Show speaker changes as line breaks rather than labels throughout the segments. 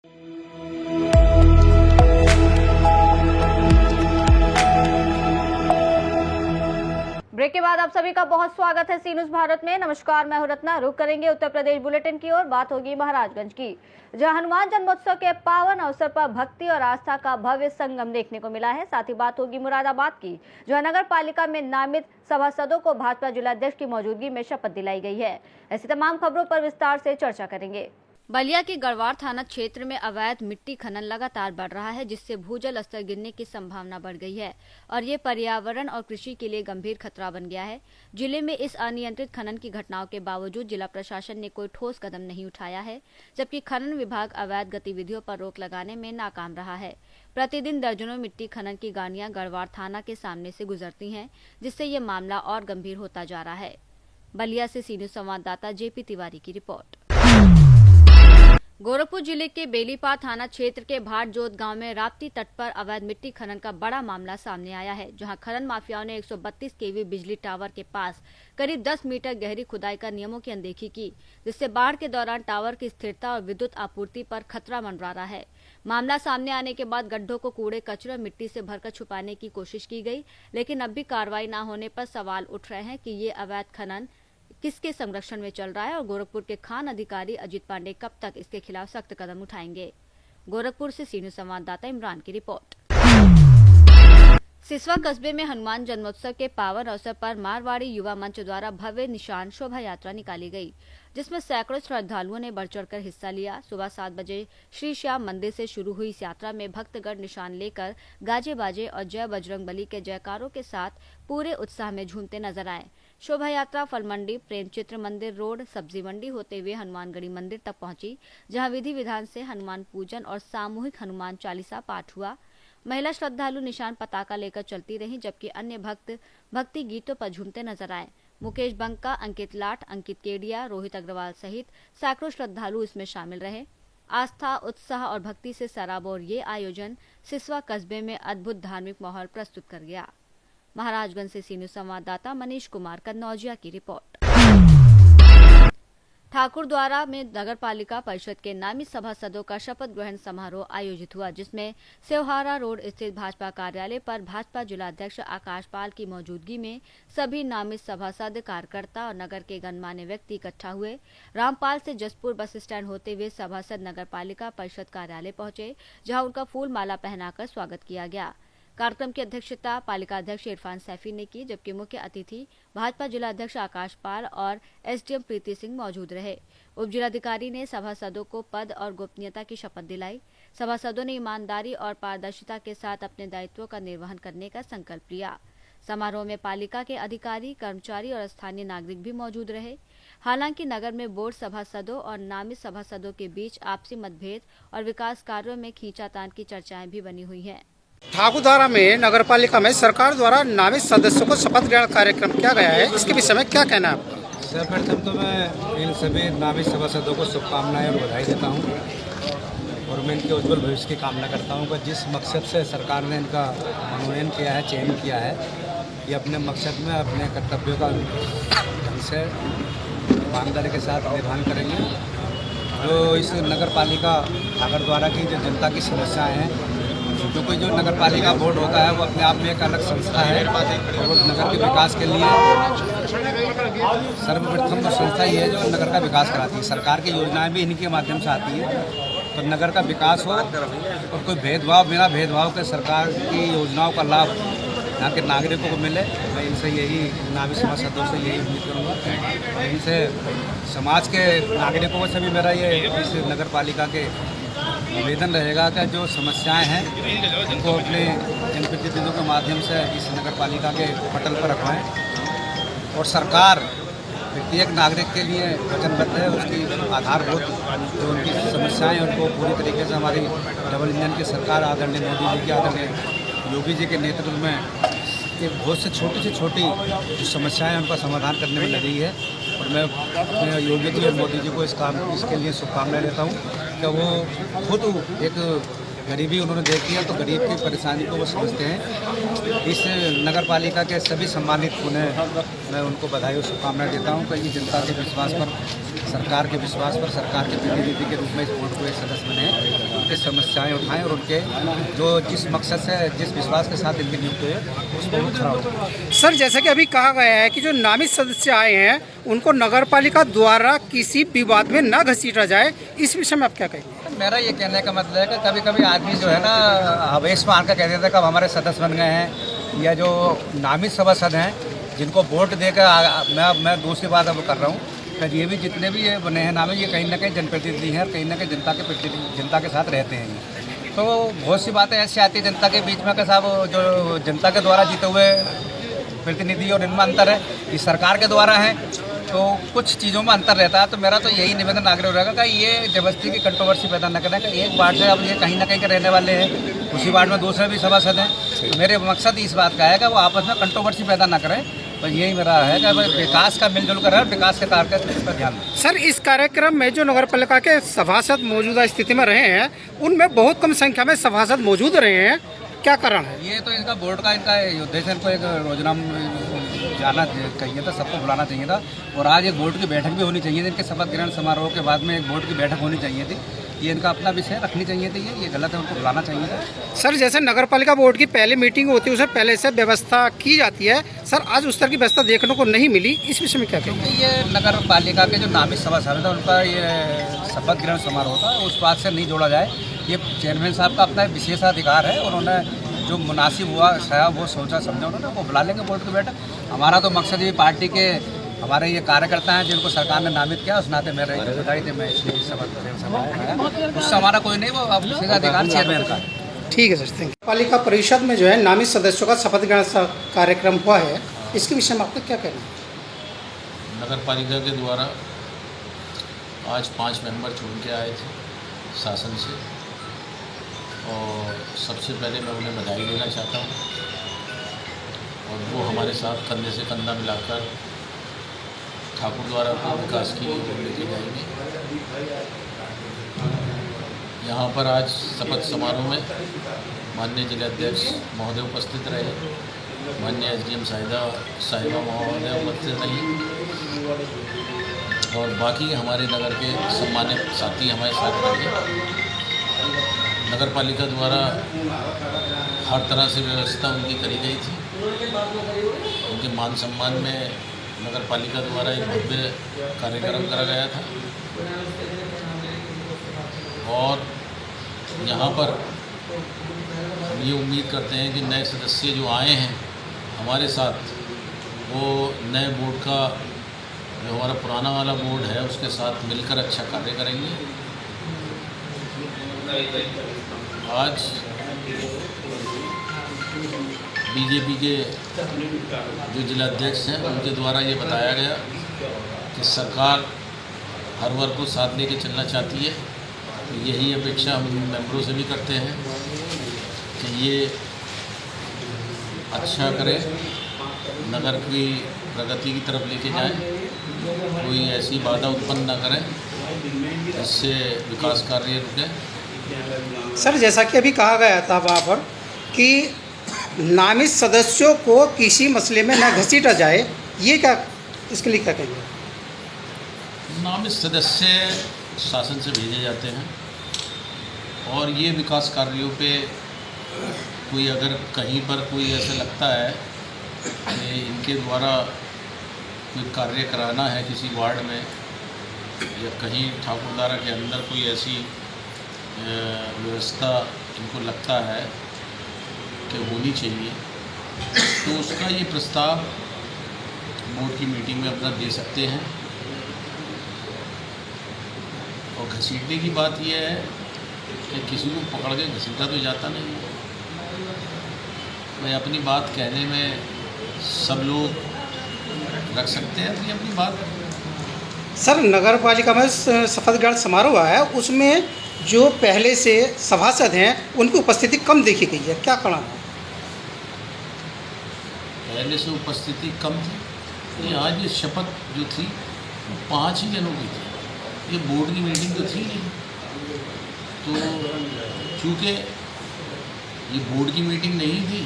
Break के बाद आप सभी का बहुत स्वागत है सी न्यूज भारत में। नमस्कार, मैं हूं रत्ना। रुक करेंगे उत्तर प्रदेश बुलेटिन की ओर। बात होगी महाराजगंज की, जहां हनुमान जन्मोत्सव के पावन अवसर पर भक्ति और आस्था का भव्य संगम देखने को मिला है। साथ ही बात होगी मुरादाबाद की, जहां नगर पालिका में नामित सभासदों को भाजपा जिलाध्यक्ष की मौजूदगी में शपथ दिलाई गई है। ऐसी तमाम खबरों पर विस्तार से चर्चा करेंगे। बलिया के गढ़वार थाना क्षेत्र में अवैध मिट्टी खनन लगातार बढ़ रहा है, जिससे भूजल स्तर गिरने की संभावना बढ़ गई है और ये पर्यावरण और कृषि के लिए गंभीर खतरा बन गया है। जिले में इस अनियंत्रित खनन की घटनाओं के बावजूद जिला प्रशासन ने कोई ठोस कदम नहीं उठाया है, जबकि खनन विभाग अवैध गतिविधियों पर रोक लगाने में नाकाम रहा है। प्रतिदिन दर्जनों मिट्टी खनन की गाड़ियां गढ़वार थाना के सामने से गुजरती हैं, जिससे ये मामला और गंभीर होता जा रहा है। बलिया से सी न्यूज संवाददाता जेपी तिवारी की रिपोर्ट। गोरखपुर जिले के बेलीपार थाना क्षेत्र के भाटजोत गांव में राप्ती तट पर अवैध मिट्टी खनन का बड़ा मामला सामने आया है, जहां खनन माफियाओं ने 132 केवी बिजली टावर के पास करीब 10 मीटर गहरी खुदाई कर नियमों की अनदेखी की, जिससे बाढ़ के दौरान टावर की स्थिरता और विद्युत आपूर्ति पर खतरा मंडरा रहा है। मामला सामने आने के बाद गड्ढों को कूड़े कचरे और मिट्टी से भरकर छुपाने की कोशिश की गई, लेकिन अब भी कार्रवाई न होने पर सवाल उठ रहे हैं कि ये अवैध खनन किसके संरक्षण में चल रहा है और गोरखपुर के खान अधिकारी अजित पांडे कब तक इसके खिलाफ सख्त कदम उठाएंगे। गोरखपुर से सी न्यूज संवाददाता इमरान की रिपोर्ट। सिसवा कस्बे में हनुमान जन्मोत्सव के पावन अवसर पर मारवाड़ी युवा मंच द्वारा भव्य निशान शोभा यात्रा निकाली गई, जिसमें सैकड़ों श्रद्धालुओं ने बढ़ चढ़कर हिस्सा लिया। सुबह 7 बजे श्री श्याम मंदिर से शुरू हुई इस यात्रा में भक्तगण निशान लेकर गाजे बाजे और जय बजरंगबली के जयकारों के साथ पूरे उत्साह में झूमते नजर आए। शोभा यात्रा फल मंडी, प्रेम चित्र मंदिर रोड, सब्जी मंडी होते हुए हनुमानगढ़ी मंदिर तक पहुंची, जहां विधि विधान से हनुमान पूजन और सामूहिक हनुमान चालीसा पाठ हुआ। महिला श्रद्धालु निशान पताका लेकर चलती रहीं, जबकि अन्य भक्त भक्ति गीतों पर झूमते नजर आए। मुकेश बंका, अंकित लाट, अंकित केडिया, रोहित अग्रवाल सहित सैकड़ों श्रद्धालु इसमें शामिल रहे। आस्था, उत्साह और भक्ति से सराबोर ये आयोजन सिसवा कस्बे में अद्भुत धार्मिक माहौल प्रस्तुत कर गया। महाराजगंज से सी न्यूज संवाददाता मनीष कुमार कन्नौजिया की रिपोर्ट। ठाकुरद्वारा में नगर पालिका परिषद के नामित सभासदों का शपथ ग्रहण समारोह आयोजित हुआ, जिसमें सेवहारा रोड स्थित भाजपा कार्यालय पर भाजपा जिलाध्यक्ष आकाश पाल की मौजूदगी में सभी नामित सभासद, कार्यकर्ता और नगर के गणमान्य व्यक्ति इकट्ठा हुए। रामपाल से जसपुर बस स्टैंड होते हुए सभासद नगर पालिका परिषद कार्यालय पहुंचे, जहां उनका फूल माला पहनाकर स्वागत किया गया। कार्यक्रम की अध्यक्षता पालिका अध्यक्ष इरफान सैफी ने की, जबकि मुख्य अतिथि भाजपा जिलाध्यक्ष आकाश पाल और एसडीएम प्रीति सिंह मौजूद रहे। उप जिलाधिकारी ने सभासदों को पद और गोपनीयता की शपथ दिलाई। सभासदों ने ईमानदारी और पारदर्शिता के साथ अपने दायित्वों का निर्वहन करने का संकल्प लिया। समारोह में पालिका के अधिकारी, कर्मचारी और स्थानीय नागरिक भी मौजूद रहे। हालांकि नगर में बोर्ड सभासदों और नामित सभासदों के बीच आपसी मतभेद और विकास कार्यों में खींचातान की चर्चाएं भी बनी हुई हैं।
ठाकुरद्वारा में नगर पालिका में सरकार द्वारा नामित सदस्यों को शपथ ग्रहण कार्यक्रम किया गया है, इसके विषय में क्या कहना है आपका?
सर्वप्रथम तो मैं इन सभी नामित सभासदों को शुभकामनाएं और बधाई देता हूं और मैं इनके उज्जवल भविष्य की कामना करता हूं कि जिस मकसद से सरकार ने इनका मनोनयन किया है, चयन किया है, ये अपने मकसद में अपने कर्तव्यों का ढंग से ईमानदारी के साथ निर्वहन करेंगे। जो इस नगर पालिका ठाकुरद्वारा की जो जनता की समस्याएँ हैं, क्योंकि जो नगर पालिका बोर्ड होता है वो अपने आप में एक अलग संस्था है और वो नगर के विकास के लिए सर्वप्रथम जो संस्था ही है जो नगर का विकास कराती है। सरकार की योजनाएं भी इन्हीं के माध्यम से आती है, तो नगर का विकास हो और कोई भेदभाव बिना भेदभाव के सरकार की योजनाओं का लाभ यहाँ के नागरिकों को मिले। मैं इनसे यही नामित सभासदों से यही उम्मीद करूँगा। इनसे समाज के नागरिकों से भी मेरा ये इस नगर पालिका के निवेदन रहेगा कि जो समस्याएं हैं उनको अपने जनप्रतिनिधियों के माध्यम से इस नगर पालिका के पटल पर रखवाएं और सरकार प्रत्येक नागरिक के लिए वचनबद्ध है। उसकी आधारभूत जो उनकी समस्याएं हैं उनको पूरी तरीके से हमारी डबल इंजन की सरकार आदरणीय मोदी जी की, आदरणीय योगी जी के नेतृत्व में एक बहुत से छोटी जो समस्याएं उनका समाधान करने में लगी है और मैं योगी जी और मोदी जी को इसके लिए शुभकामनाएं देता हूँ कि वो खुद एक गरीबी उन्होंने देखी है तो गरीब की परेशानी को वो समझते हैं। इस नगर पालिका के सभी सम्मानित उन्हें मैं उनको बधाई और शुभकामनाएं देता हूँ कि ये जनता के विश्वास पर, सरकार के विश्वास पर, सरकार के प्रतिनिधि के रूप में इस बोर्ड को एक सदस्य बने। उनकी समस्याएं उठाएं और उनके जो जिस मकसद से जिस विश्वास के साथ इनकी नियुक्ति हुई उसको खड़ा हो।
सर जैसा कि अभी कहा गया है कि जो नामित सदस्य आए हैं उनको नगर पालिका द्वारा किसी विवाद में न घसीटा जाए, इस विषय में आप क्या कहेंगे?
मेरा ये कहने का मतलब है कि कभी कभी आदमी जो है ना आवेश में आकर कह देता है कब हमारे सदस्य बन गए हैं, या जो नामित सभासद हैं जिनको वोट देकर मैं दूसरी बात अब कर रहा हूँ कि ये भी जितने भी ये बने हैं नामे, ये कहीं ना कहीं जनप्रतिनिधि हैं और कहीं ना कहीं जनता के साथ रहते हैं। तो बहुत सी बातें ऐसी आती है जनता के बीच में कि साहब जो जनता के द्वारा जीते हुए प्रतिनिधि और इनमें अंतर है, ये सरकार के द्वारा है, तो कुछ चीज़ों में अंतर रहता है। तो मेरा तो यही निवेदन आग्रह रहेगा कि ये जबरदस्ती की कंट्रोवर्सी पैदा न करें कि एक वार्ड से अब ये कहीं ना कहीं के रहने वाले हैं, उसी वार्ड में दूसरे भी सभासद हैं। तो मेरे मकसद इस बात का है कि वो आपस में कंट्रोवर्सी पैदा ना करें। तो यही मेरा है कि विकास का मिलजुल कर है, विकास के कार्य पर ध्यान दें।
सर इस कार्यक्रम में जो नगर पालिका के सभासद मौजूदा स्थिति में रहे हैं उनमें बहुत कम संख्या में सभासद मौजूद रहे हैं, क्या कारण है?
ये तो इनका बोर्ड का इनका उद्देश्य इनको एक रोजना जाना चाहिए था, सबको बुलाना चाहिए था और आज एक बोर्ड की बैठक भी होनी चाहिए थी। इनके शपथ ग्रहण समारोह के बाद में एक बोर्ड की बैठक होनी चाहिए थी। ये इनका अपना विषय रखनी चाहिए थी, ये गलत है, उनको बुलाना चाहिए था।
सर जैसे नगर पालिका बोर्ड की पहली मीटिंग होती है उसे पहले से व्यवस्था की जाती है, सर आज उस तरह की व्यवस्था देखने को नहीं मिली, इस विषय में क्या कहेंगे?
ये नगर पालिका के जो नामित सभासद है उनका ये शपथ ग्रहण समारोह था, उस बात से नहीं जोड़ा जाए। ये चेयरमैन साहब का अपना विशेषाधिकार है, उन्होंने जो मुनासिब हुआ शायद वो सोचा समझा उन्होंने, वो बुला लेंगे बोर्ड की बैठक। हमारा तो मकसद ये पार्टी के हमारे ये कार्यकर्ता हैं जिनको सरकार ने नामित किया, उस नाते मेरे जिम्मेदारी थी, मैं इसलिए शपथ ग्रहण समारोह बनाया। उससे हमारा कोई नहीं, वो विशेषाधिकार चेयरमैन का है।
ठीक है सर, थैंक यू। पालिका परिषद में जो है नामित सदस्यों का शपथ ग्रहण कार्यक्रम हुआ है, इसके विषय में आपका क्या कहना है?
नगर पालिका के द्वारा आज 5 मेंबर चुन के आए थे शासन से, और सबसे पहले मैं उन्हें बधाई देना चाहता हूँ, और वो हमारे साथ कंधे से कंधा मिलाकर ठाकुर द्वारा को विकास की ओर लेके जाएंगे। यहाँ पर आज शपथ समारोह में माननीय जिलाध्यक्ष महोदय उपस्थित रहे, माननीय एसडीएम साहिबा महोदय उपस्थित रही, और बाकी हमारे नगर के सम्मानित साथी हमारे साथ रहे। नगर पालिका द्वारा हर तरह से व्यवस्था उनकी करी गई थी। उनके मान सम्मान में नगर पालिका द्वारा एक भव्य कार्यक्रम करा गया था, और यहाँ पर हम ये उम्मीद करते हैं कि नए सदस्य जो आए हैं हमारे साथ, वो नए बोर्ड का जो हमारा पुराना वाला बोर्ड है उसके साथ मिलकर अच्छा कार्य करेंगे। आज बीजेपी के जो जिलाध्यक्ष हैं उनके द्वारा ये बताया गया कि सरकार हर वर्ग को साथ लेके चलना चाहती है। तो यही अपेक्षा हम मेंबरों से भी करते हैं कि ये अच्छा करें, नगर की प्रगति की तरफ लेके जाएं, कोई ऐसी बाधा उत्पन्न ना करें जिससे विकास कार्य रुके।
सर जैसा कि अभी कहा गया था वहाँ पर कि नामित सदस्यों को किसी मसले में न घसीटा जाए, ये क्या, इसके लिए क्या कहेंगे?
नामित सदस्य शासन से भेजे जाते हैं, और ये विकास कार्यों पे कोई अगर कहीं पर कोई ऐसा लगता है कि इनके द्वारा कोई कार्य कराना है किसी वार्ड में, या कहीं ठाकुरद्वारा के अंदर कोई ऐसी व्यवस्था इनको लगता है कि होनी चाहिए, तो उसका ये प्रस्ताव बोर्ड की मीटिंग में अपना दे सकते हैं। और घसीटने की बात यह है कि किसी को पकड़ के घसीटा तो जाता नहीं है। मैं अपनी बात कहने में सब लोग रख सकते हैं अपनी अपनी बात।
सर नगर पालिका में शपथ ग्रहण समारोह हुआ है, उसमें जो पहले से सभासद हैं उनकी उपस्थिति कम देखी गई है, क्या कारण है?
पहले से उपस्थिति कम थी, ये आज ये शपथ जो थी वो 5 ही जनों की थी, ये बोर्ड की मीटिंग तो थी नहीं। तो चूँकि ये बोर्ड की मीटिंग नहीं थी,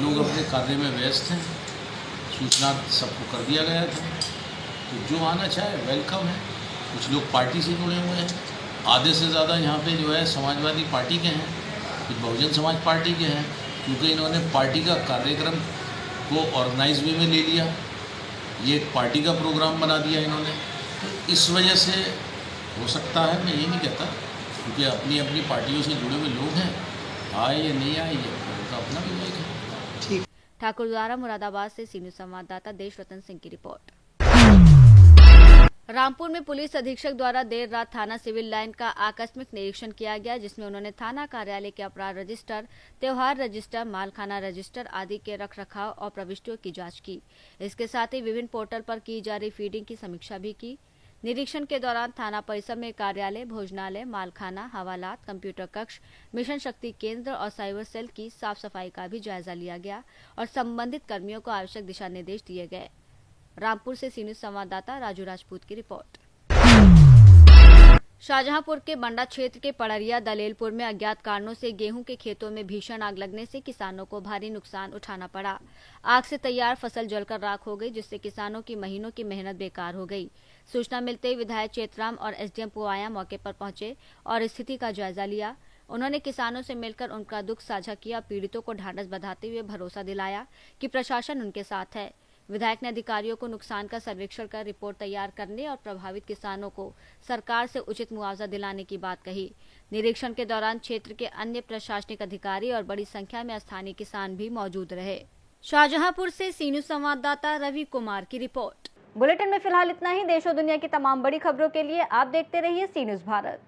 लोग अपने कार्य में व्यस्त हैं, सूचना सबको कर दिया गया था, तो जो आना चाहे वेलकम है। कुछ लोग पार्टी से जुड़े हुए हैं, आधे से ज़्यादा यहाँ पे जो है समाजवादी पार्टी के हैं, कुछ बहुजन समाज पार्टी के हैं, क्योंकि इन्होंने पार्टी का कार्यक्रम को ऑर्गेनाइज वे में ले लिया, ये एक पार्टी का प्रोग्राम बना दिया इन्होंने। तो इस वजह से हो सकता है, मैं ये नहीं कहता, क्योंकि अपनी अपनी पार्टियों से जुड़े हुए लोग हैं, आए या नहीं आए ये उनका अपना विवेक है।
ठीक।
ठाकुरद्वारा मुरादाबाद से सी न्यूज़ संवाददाता देश रतन सिंह की रिपोर्ट। रामपुर में पुलिस अधीक्षक द्वारा देर रात थाना सिविल लाइन का आकस्मिक निरीक्षण किया गया, जिसमें उन्होंने थाना कार्यालय के अपराध रजिस्टर, त्योहार रजिस्टर, मालखाना रजिस्टर आदि के रखरखाव और प्रविष्टियों की जांच की। इसके साथ ही विभिन्न पोर्टल पर की जा रही फीडिंग की समीक्षा भी की। निरीक्षण के दौरान थाना परिसर में कार्यालय, भोजनालय, मालखाना, हवालात, कंप्यूटर कक्ष, मिशन शक्ति केंद्र और साइबर सेल की साफ सफाई का भी जायजा लिया गया और संबंधित कर्मियों को आवश्यक दिशा निर्देश दिए गए। रामपुर से सी न्यूज़ संवाददाता राजू राजपूत की रिपोर्ट। शाहजहांपुर के बंडा क्षेत्र के पड़रिया दलेलपुर में अज्ञात कारणों से गेहूं के खेतों में भीषण आग लगने से किसानों को भारी नुकसान उठाना पड़ा। आग से तैयार फसल जलकर राख हो गई, जिससे किसानों की महीनों की मेहनत बेकार हो गई। सूचना मिलते ही विधायक चेतराम और एसडीएम पुआया मौके पर पहुंचे और स्थिति का जायजा लिया। उन्होंने किसानों से मिलकर उनका दुख साझा किया, पीड़ितों को ढांढस बंधाते हुए भरोसा दिलाया कि प्रशासन उनके साथ है। विधायक ने अधिकारियों को नुकसान का सर्वेक्षण कर रिपोर्ट तैयार करने और प्रभावित किसानों को सरकार से उचित मुआवजा दिलाने की बात कही। निरीक्षण के दौरान क्षेत्र के अन्य प्रशासनिक अधिकारी और बड़ी संख्या में स्थानीय किसान भी मौजूद रहे। शाहजहांपुर से सी न्यूज़ संवाददाता रवि कुमार की रिपोर्ट। बुलेटिन में फिलहाल इतना ही। देश और दुनिया की तमाम बड़ी खबरों के लिए आप देखते रहिए सी न्यूज़ भारत।